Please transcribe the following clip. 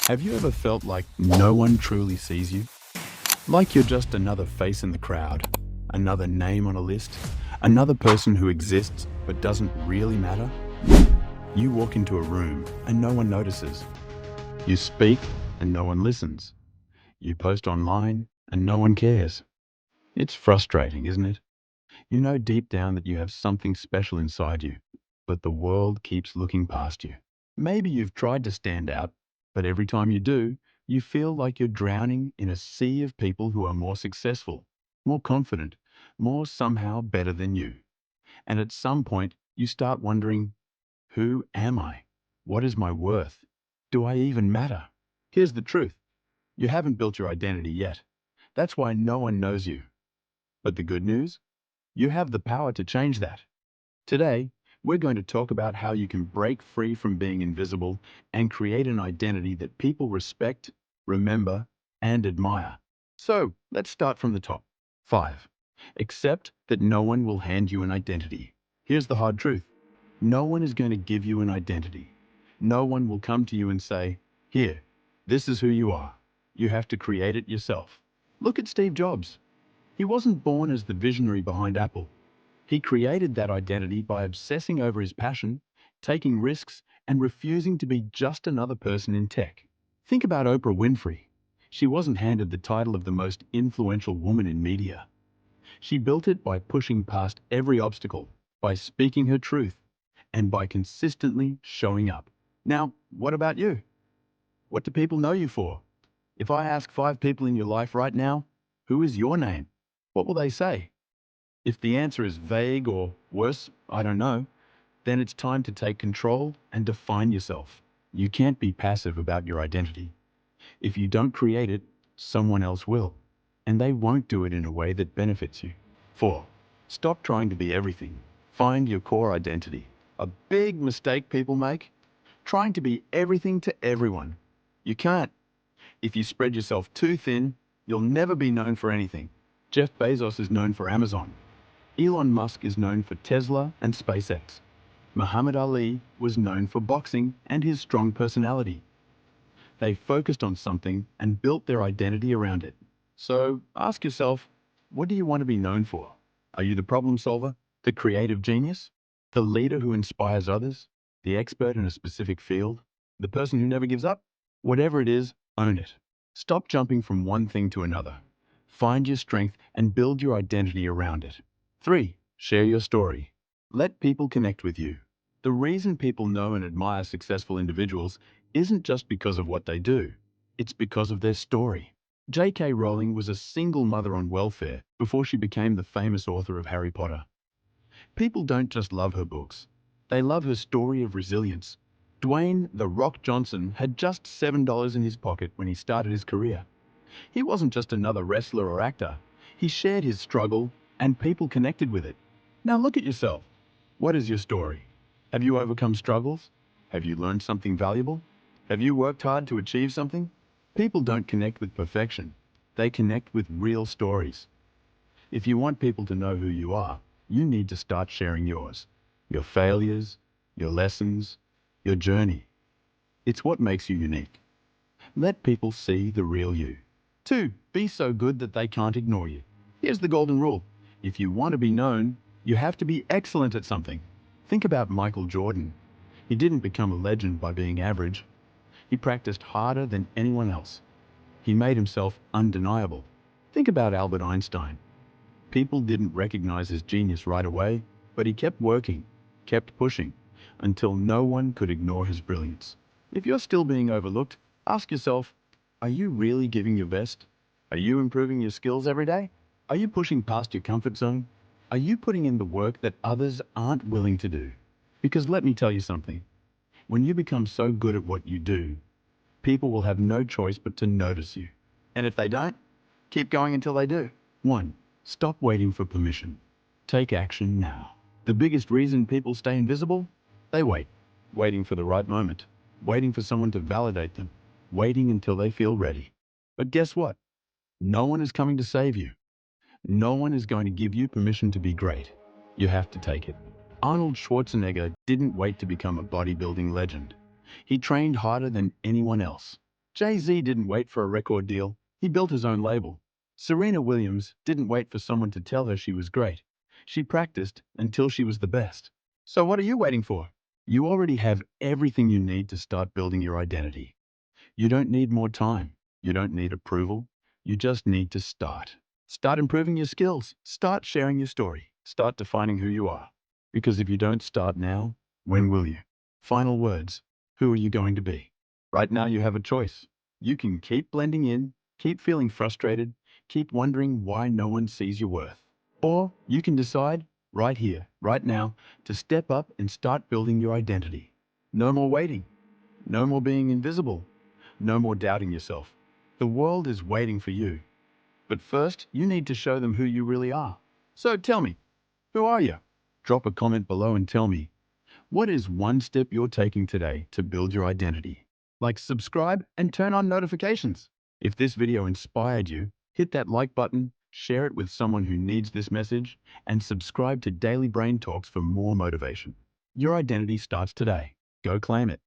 Have you ever felt like no one truly sees you? Like you're just another face in the crowd, another name on a list, another person who exists but doesn't really matter? You walk into a room and no one notices. You speak and no one listens. You post online and no one cares. It's frustrating, isn't it? You know deep down that you have something special inside you, but the world keeps looking past you. Maybe you've tried to stand out, but every time you do, you feel like you're drowning in a sea of people who are more successful, more confident, more somehow better than you. And at some point, you start wondering, who am I? What is my worth? Do I even matter? Here's the truth. You haven't built your identity yet. That's why no one knows you. But the good news? You have the power to change that. Today, we're going to talk about how you can break free from being invisible and create an identity that people respect, remember, and admire. So, let's start from the top. 5. Accept that no one will hand you an identity. Here's the hard truth. No one is going to give you an identity. No one will come to you and say, "Here, this is who you are." You have to create it yourself. Look at Steve Jobs. He wasn't born as the visionary behind Apple. He created that identity by obsessing over his passion, taking risks, and refusing to be just another person in tech. Think about Oprah Winfrey. She wasn't handed the title of the most influential woman in media. She built it by pushing past every obstacle, by speaking her truth, and by consistently showing up. Now, what about you? What do people know you for? If I ask 5 people in your life right now, who is your name? What will they say? If the answer is vague or worse, I don't know, then it's time to take control and define yourself. You can't be passive about your identity. If you don't create it, someone else will. And they won't do it in a way that benefits you. 4. Stop trying to be everything. Find your core identity. A big mistake people make? Trying to be everything to everyone. You can't. If you spread yourself too thin, you'll never be known for anything. Jeff Bezos is known for Amazon. Elon Musk is known for Tesla and SpaceX. Muhammad Ali was known for boxing and his strong personality. They focused on something and built their identity around it. So ask yourself, what do you want to be known for? Are you the problem solver, the creative genius, the leader who inspires others, the expert in a specific field, the person who never gives up? Whatever it is, own it. Stop jumping from one thing to another. Find your strength and build your identity around it. 3. Share your story. Let people connect with you. The reason people know and admire successful individuals isn't just because of what they do. It's because of their story. J.K. Rowling was a single mother on welfare before she became the famous author of Harry Potter. People don't just love her books. They love her story of resilience. Dwayne "The Rock" Johnson had just $7 in his pocket when he started his career. He wasn't just another wrestler or actor. He shared his struggle, and people connected with it. Now look at yourself. What is your story? Have you overcome struggles? Have you learned something valuable? Have you worked hard to achieve something? People don't connect with perfection. They connect with real stories. If you want people to know who you are, you need to start sharing yours. Your failures, your lessons, your journey. It's what makes you unique. Let people see the real you. 2. Be so good that they can't ignore you. Here's the golden rule. If you want to be known, you have to be excellent at something. Think about Michael Jordan. He didn't become a legend by being average. He practiced harder than anyone else. He made himself undeniable. Think about Albert Einstein. People didn't recognize his genius right away, but he kept working, kept pushing, until no one could ignore his brilliance. If you're still being overlooked, ask yourself, are you really giving your best? Are you improving your skills every day? Are you pushing past your comfort zone? Are you putting in the work that others aren't willing to do? Because let me tell you something, when you become so good at what you do, people will have no choice but to notice you. And if they don't, keep going until they do. 1. Stop waiting for permission. Take action now. The biggest reason people stay invisible? They wait. Waiting for the right moment. Waiting for someone to validate them. Waiting until they feel ready. But guess what? No one is coming to save you. No one is going to give you permission to be great. You have to take it. Arnold Schwarzenegger didn't wait to become a bodybuilding legend. He trained harder than anyone else. Jay-Z didn't wait for a record deal. He built his own label. Serena Williams didn't wait for someone to tell her she was great. She practiced until she was the best. So what are you waiting for? You already have everything you need to start building your identity. You don't need more time. You don't need approval. You just need to start. Start improving your skills. Start sharing your story. Start defining who you are. Because if you don't start now, when will you? Final words. Who are you going to be? Right now you have a choice. You can keep blending in, keep feeling frustrated, keep wondering why no one sees your worth. Or you can decide, right here, right now, to step up and start building your identity. No more waiting. No more being invisible. No more doubting yourself. The world is waiting for you. But first, you need to show them who you really are. So tell me, who are you? Drop a comment below and tell me, what is one step you're taking today to build your identity? Like, subscribe, and turn on notifications. If this video inspired you, hit that like button, share it with someone who needs this message, and subscribe to Daily Brain Talks for more motivation. Your identity starts today. Go claim it.